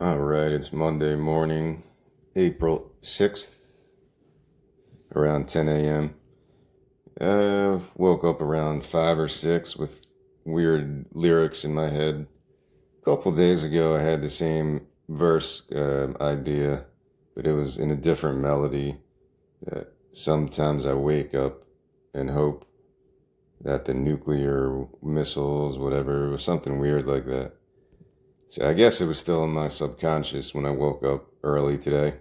All right, it's Monday morning, April 6th, around 10 a.m. Woke up around 5 or 6 with weird lyrics in my head. A couple days ago, I had the same verse idea, but it was in a different melody. Sometimes I wake up and hope that the nuclear missiles, whatever, it was something weird like that. So I guess it was still in my subconscious when I woke up early today.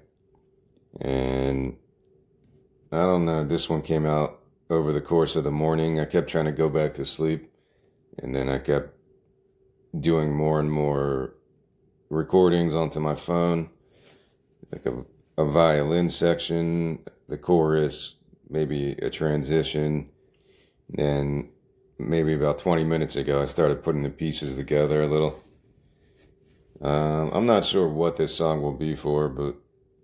And I don't know, this one came out over the course of the morning. I kept trying to go back to sleep, and then I kept doing more and more recordings onto my phone, like a violin section, the chorus, maybe a transition. And maybe about 20 minutes ago, I started putting the pieces together a little. I'm not sure what this song will be for, but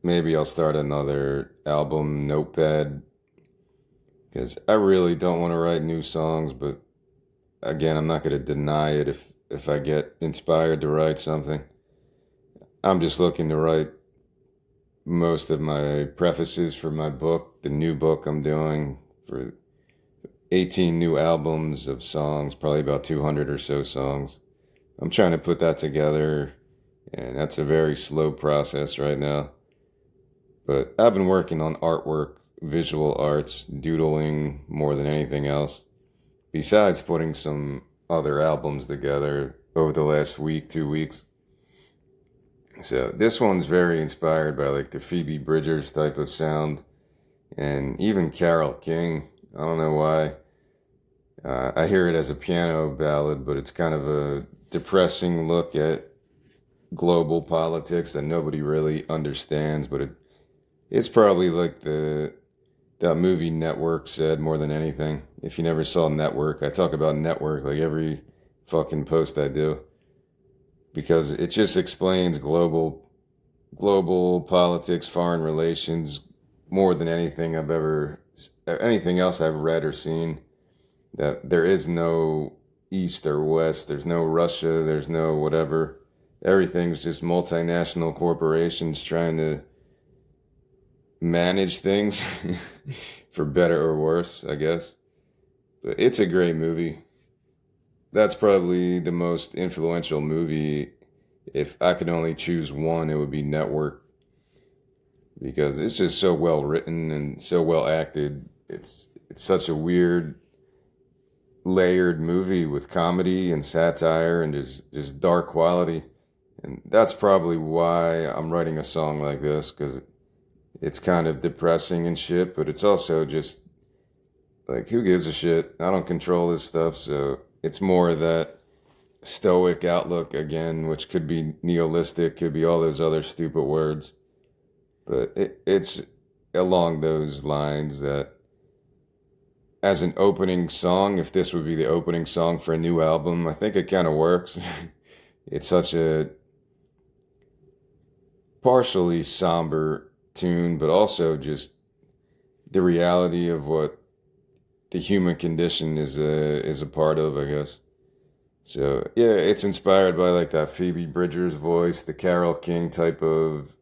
maybe I'll start another album notepad because I really don't want to write new songs, but again, I'm not going to deny it if I get inspired to write something. I'm just looking to write most of my prefaces for my book, the new book I'm doing for 18 new albums of songs, probably about 200 or so songs. I'm trying to put that together, and that's a very slow process right now. But I've been working on artwork, visual arts, doodling more than anything else, besides putting some other albums together over the last week, 2 weeks. So this one's very inspired by like the Phoebe Bridgers type of sound and even Carole King. I don't know why. I hear it as a piano ballad, but it's kind of a depressing look at global politics that nobody really understands. But it's probably like that movie Network said more than anything. If you never saw Network, I talk about Network like every fucking post I do because it just explains global politics, foreign relations more than anything else I've read or seen. That there is no east or west, there's no Russia, there's no whatever. Everything's just multinational corporations trying to manage things for better or worse, I guess. But it's a great movie. That's probably the most influential movie. If I could only choose one, it would be Network because it's just so well written and so well acted. It's such a weird layered movie with comedy and satire and just dark quality. And that's probably why I'm writing a song like this because it's kind of depressing and shit, but it's also just like, who gives a shit? I don't control this stuff, so it's more of that stoic outlook again, which could be nihilistic, could be all those other stupid words. But it's along those lines that, as an opening song, if this would be the opening song for a new album, I think it kind of works. It's such a partially somber tune, but also just the reality of what the human condition is a part of, I guess. So yeah, it's inspired by like that Phoebe Bridgers voice, the Carole King type of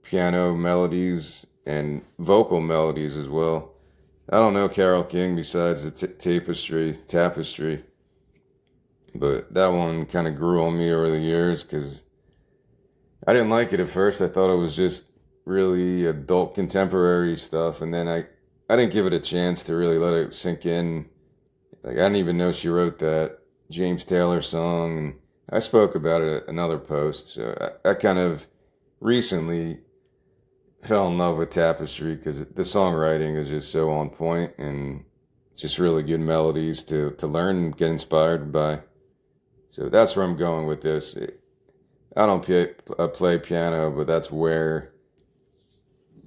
piano melodies and vocal melodies as well. I don't know Carole King besides the tapestry, but that one kind of grew on me over the years because I didn't like it at first. I thought it was just really adult contemporary stuff, and then I didn't give it a chance to really let it sink in. Like I didn't even know she wrote that James Taylor song, and I spoke about it at another post. So I kind of recently fell in love with Tapestry because the songwriting is just so on point and it's just really good melodies to learn and get inspired by. So that's where I'm going with this. I don't play piano, but that's where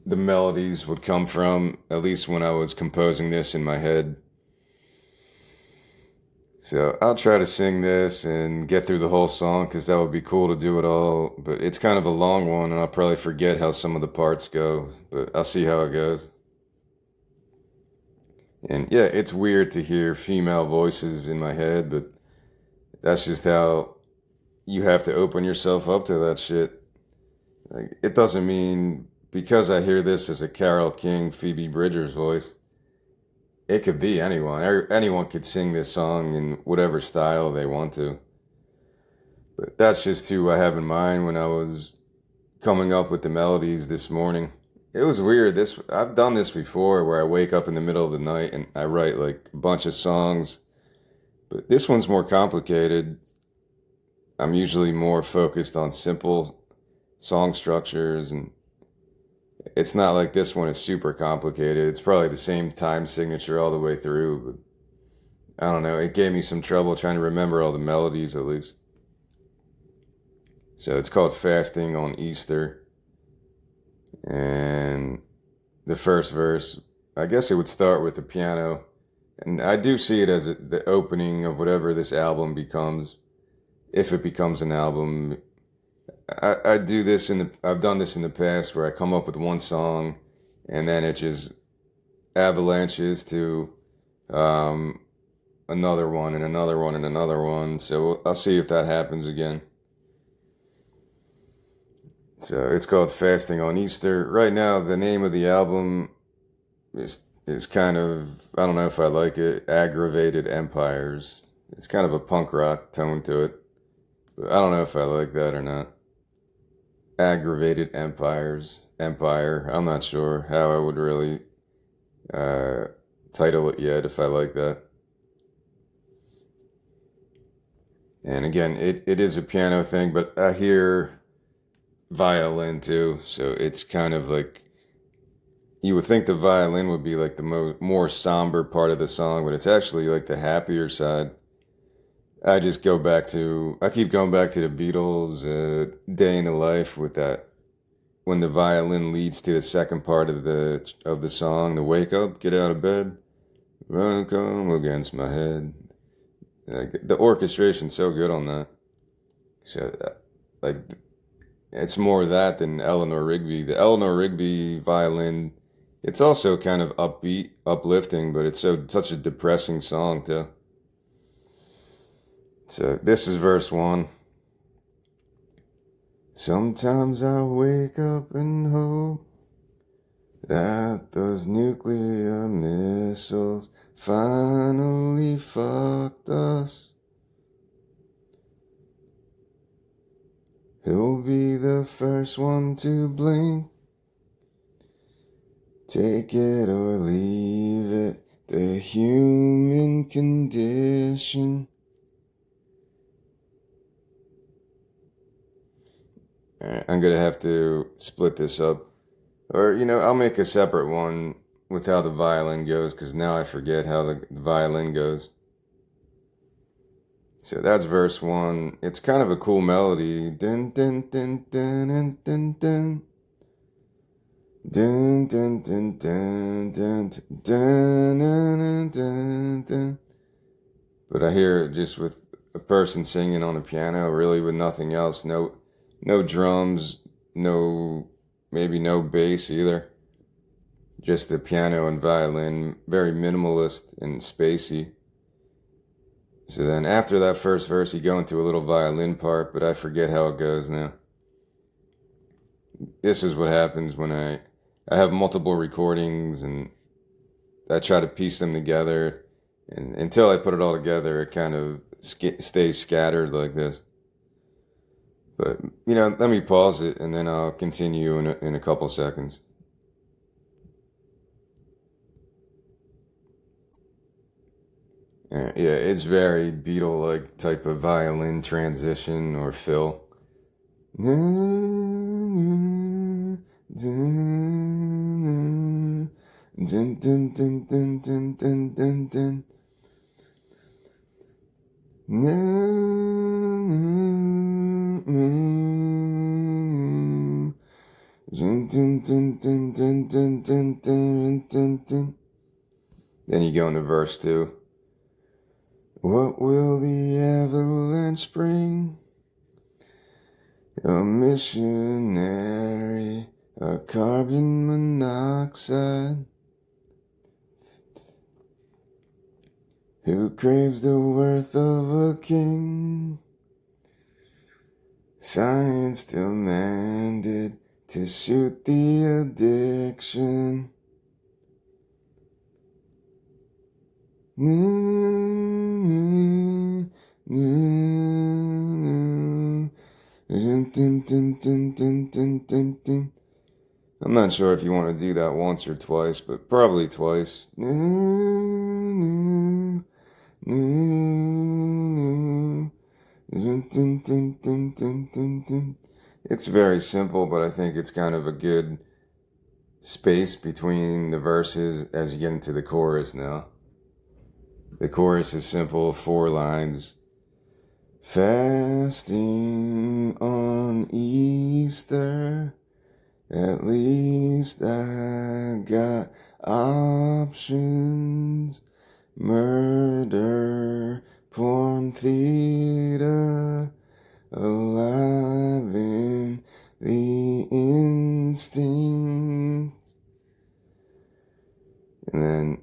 the melodies would come from, at least when I was composing this in my head. So I'll try to sing this and get through the whole song because that would be cool to do it all. But it's kind of a long one, and I'll probably forget how some of the parts go. But I'll see how it goes. And yeah, it's weird to hear female voices in my head, but that's just how you have to open yourself up to that shit. Like, it doesn't mean because I hear this as a Carole King, Phoebe Bridgers voice, it could be anyone. Anyone could sing this song in whatever style they want to. But that's just who I have in mind when I was coming up with the melodies this morning. It was weird. This I've done this before where I wake up in the middle of the night and I write like a bunch of songs, but this one's more complicated. I'm usually more focused on simple song structures, and it's not like this one is super complicated. It's probably the same time signature all the way through, but I don't know. It gave me some trouble trying to remember all the melodies at least. So it's called Fasting on Easter. And the first verse, I guess it would start with the piano. And I do see it as the opening of whatever this album becomes, if it becomes an album. I do this I've done this in the past where I come up with one song and then it just avalanches to um, another one and another one and another one. So I'll see if that happens again. So it's called Fasting on Easter. Right now, the name of the album is kind of, I don't know if I like it, Aggravated Empires. It's kind of a punk rock tone to it. But I don't know if I like that or not. Aggravated Empires. Empire. I'm not sure how I would really uh, title it yet if I like that. And again, it is a piano thing, but I hear violin too, so it's kind of like you would think the violin would be like the more somber part of the song, but it's actually like the happier side. I keep going back to the Beatles, Day in the Life with that when the violin leads to the second part of the song, the wake up, get out of bed, run come against my head. Like the orchestration's so good on that. So like it's more that than Eleanor Rigby. The Eleanor Rigby violin, it's also kind of upbeat, uplifting, but it's such a depressing song too. So this is verse one. Sometimes I wake up and hope that those nuclear missiles finally fucked us. Who'll be the first one to blink? Take it or leave it, the human condition. Alright, I'm gonna have to split this up. Or, I'll make a separate one with how the violin goes, because now I forget how the violin goes. So that's verse one. It's kind of a cool melody. Dun, dun, dun, dun, dun, dun, dun. Dun, dun, dun, dun, dun, dun, dun, dun, dun. But I hear it just with a person singing on a piano, really with nothing else. No drums, maybe no bass either. Just the piano and violin, very minimalist and spacey. So then after that first verse, you go into a little violin part, but I forget how it goes now. This is what happens when I have multiple recordings and I try to piece them together. And until I put it all together, it kind of stays scattered like this. But, let me pause it and then I'll continue in a couple seconds. Yeah, it's very Beatle-like type of violin transition or fill. Then you go into verse two. What will the avalanche bring? A missionary, a carbon monoxide, who craves the worth of a king. Science demanded to suit the addiction. I'm not sure if you want to do that once or twice, but probably twice. It's very simple, but I think it's kind of a good space between the verses as you get into the chorus now. The chorus is simple, 4 lines. Fasting on Easter, at least I got options. Murder, porn theater, alive in the instinct. And then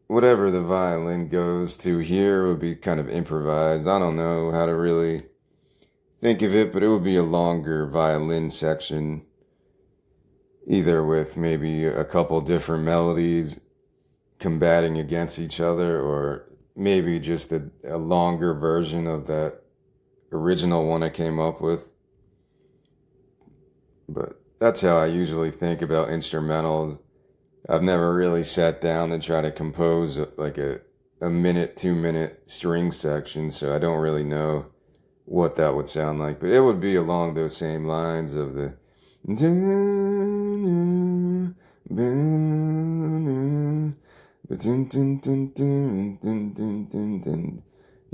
whatever the violin goes to here would be kind of improvised. I don't know how to really think of it, but it would be a longer violin section, either with maybe a couple different melodies combating against each other, or maybe just a longer version of that original one I came up with. But that's how I usually think about instrumentals. I've never really sat down and tried to compose like a minute, 2 minute string section, so I don't really know what that would sound like. But it would be along those same lines of the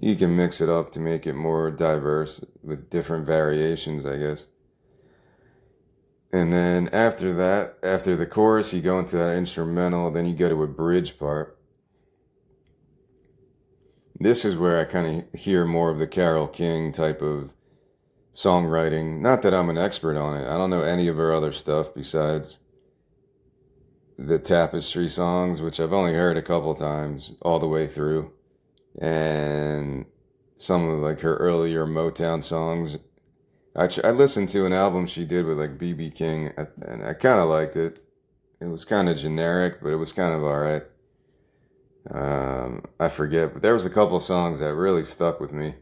you can mix it up to make it more diverse with different variations, I guess. And then after that, after the chorus, you go into that instrumental, then you go to a bridge part. This is where I kind of hear more of the Carole King type of songwriting. Not that I'm an expert on it. I don't know any of her other stuff besides the Tapestry songs, which I've only heard a couple times all the way through. And some of like her earlier Motown songs. I listened to an album she did with like B.B. King, and I kind of liked it. It was kind of generic, but it was kind of all right. I forget, but there was a couple songs that really stuck with me.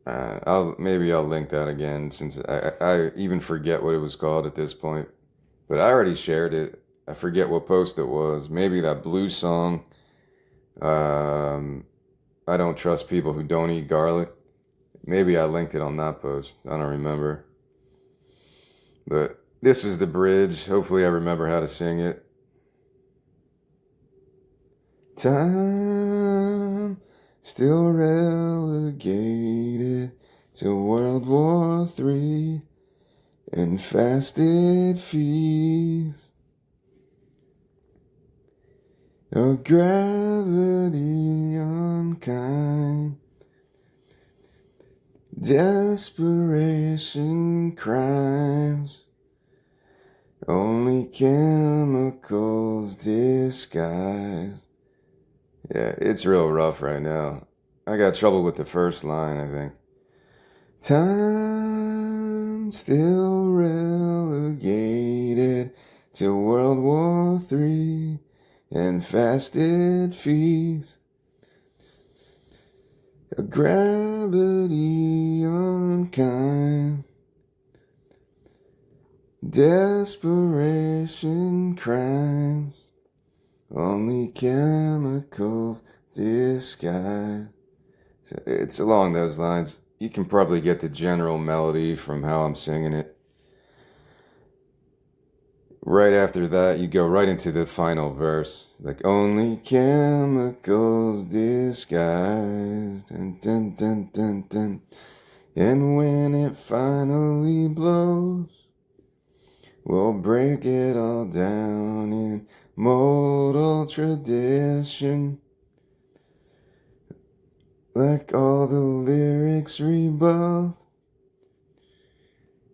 I'll link that again, since I even forget what it was called at this point. But I already shared it. I forget what post it was. Maybe that blues song. I don't trust people who don't eat garlic. Maybe I linked it on that post. I don't remember. But this is the bridge. Hopefully I remember how to sing it. Time still relegated to World War III and fasted feast of gravity unkind. Desperation crimes, only chemicals disguised. Yeah, it's real rough right now. I got trouble with the first line, I think. Time still relegated to World War III and fasted feast. A gravity unkind, desperation crimes, only chemicals disguise. So it's along those lines. You can probably get the general melody from how I'm singing it. Right after that, you go right into the final verse. Like, only chemicals disguised. Dun, dun, dun, dun, dun. And when it finally blows, we'll break it all down in modal tradition. Like all the lyrics rebuffed,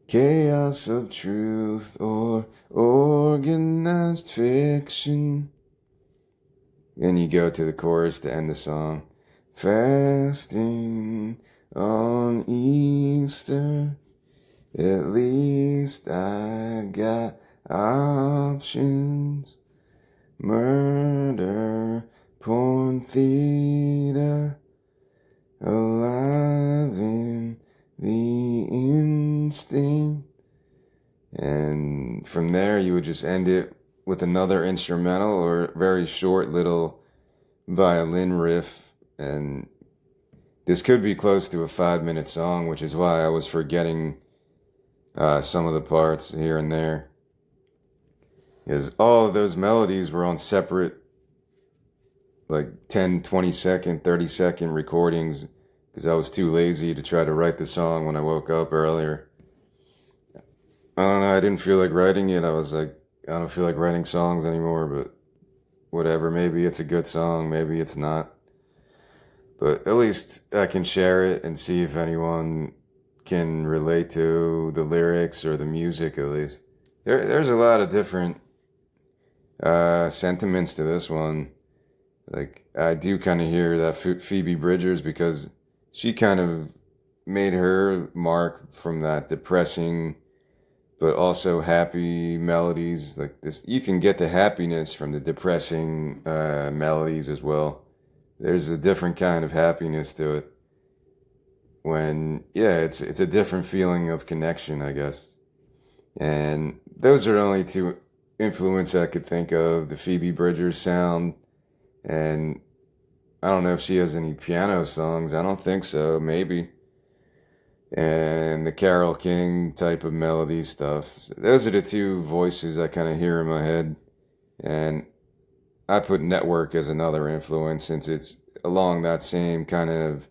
chaos of truth or organized fiction. Then you go to the chorus to end the song. Fasting on Easter, At least I got options. Murder, porn theater, alive in the instinct. And from there, you would just end it with another instrumental or very short little violin riff. And this could be close to a 5 minute song, which is why I was forgetting some of the parts here and there. Because all of those melodies were on separate, like 10, 20-second, 30-second recordings, because I was too lazy to try to write the song when I woke up earlier. I don't know, I didn't feel like writing it. I was like, I don't feel like writing songs anymore, but whatever. Maybe it's a good song, maybe it's not. But at least I can share it and see if anyone can relate to the lyrics or the music, at least. There's a lot of different sentiments to this one. Like, I do kind of hear that Phoebe Bridgers, because she kind of made her mark from that depressing but also happy melodies like this. You can get the happiness from the depressing melodies as well. There's a different kind of happiness to it. When, yeah, it's a different feeling of connection, I guess. And those are only two influences I could think of: the Phoebe Bridgers sound, and I don't know if she has any piano songs. I don't think so. Maybe. And the Carole King type of melody stuff. So those are the two voices I kind of hear in my head. And I put Network as another influence, since it's along that same kind of.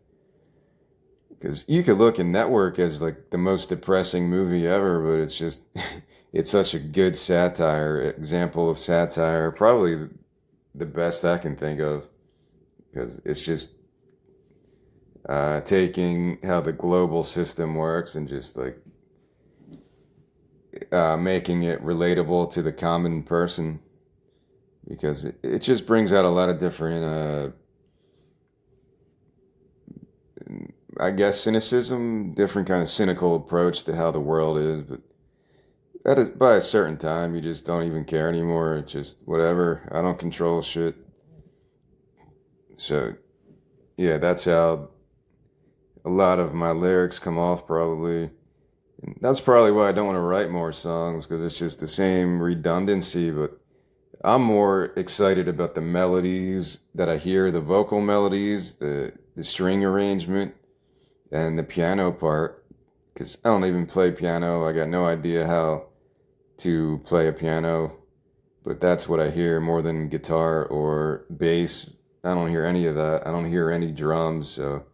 Because you could look at Network as like the most depressing movie ever, but it's just, it's such a good satire, example of satire. Probably the best I can think of. Because it's just taking how the global system works and just like making it relatable to the common person, because it just brings out a lot of different, I guess, cynicism, different kind of cynical approach to how the world is. But that is, by a certain time, you just don't even care anymore. It's just whatever. I don't control shit. So yeah, that's how a lot of my lyrics come off, probably. And that's probably why I don't want to write more songs, because it's just the same redundancy. But I'm more excited about the melodies that I hear, the vocal melodies, the string arrangement, and the piano part. Because I don't even play piano. I got no idea how to play a piano. But that's what I hear more than guitar or bass. I don't hear any of that. I don't hear any drums. So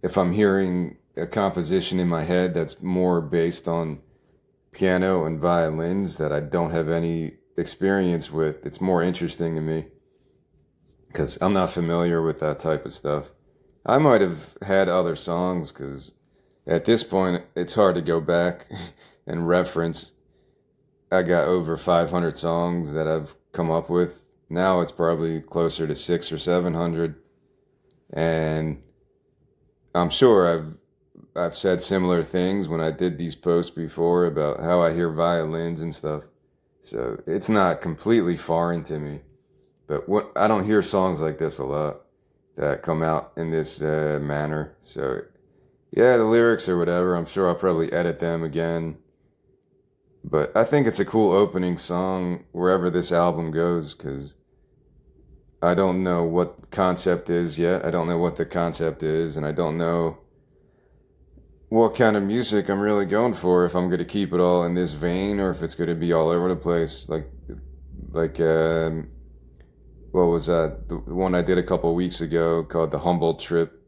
if I'm hearing a composition in my head that's more based on piano and violins that I don't have any experience with, it's more interesting to me, because I'm not familiar with that type of stuff. I might have had other songs, because at this point it's hard to go back and reference. I got over 500 songs that I've come up with. Now it's probably closer to 600 or 700, and I'm sure I've said similar things when I did these posts before about how I hear violins and stuff. So it's not completely foreign to me. But what, I don't hear songs like this a lot that come out in this manner. So yeah, the lyrics or whatever, I'm sure I'll probably edit them again. But I think it's a cool opening song wherever this album goes, because I don't know what concept is yet. I don't know what the concept is, and I don't know what kind of music I'm really going for, if I'm going to keep it all in this vein or if it's going to be all over the place. Like what was that? The one I did a couple of weeks ago called The Humboldt Trip.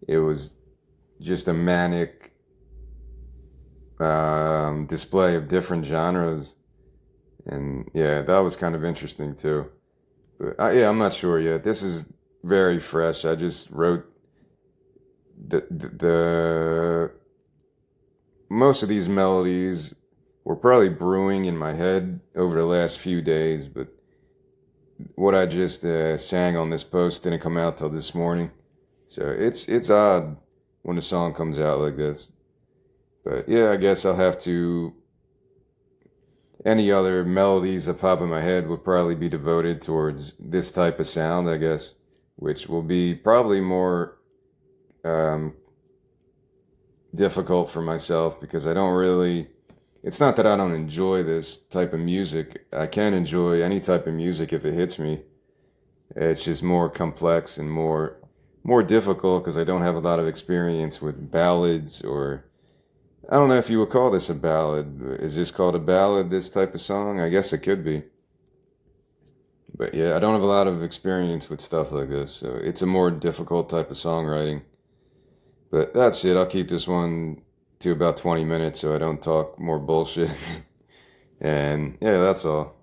It was just a manic display of different genres. And yeah, that was kind of interesting too. But yeah, I'm not sure yet. This is very fresh. I just wrote the most of these melodies were probably brewing in my head over the last few days, but what I just sang on this post didn't come out till this morning. So it's odd when a song comes out like this, But yeah, I guess I'll have to. Any other melodies that pop in my head would probably be devoted towards this type of sound, I guess, which will be probably more um, difficult for myself because I don't really. It's not that I don't enjoy this type of music. I can enjoy any type of music if it hits me. It's just more complex and more difficult because I don't have a lot of experience with ballads or I don't know if you would call this a ballad. Is this called a ballad, this type of song? I guess it could be. But yeah, I don't have a lot of experience with stuff like this, so it's a more difficult type of songwriting. But that's it. I'll keep this one to about 20 minutes so I don't talk more bullshit. And yeah, that's all.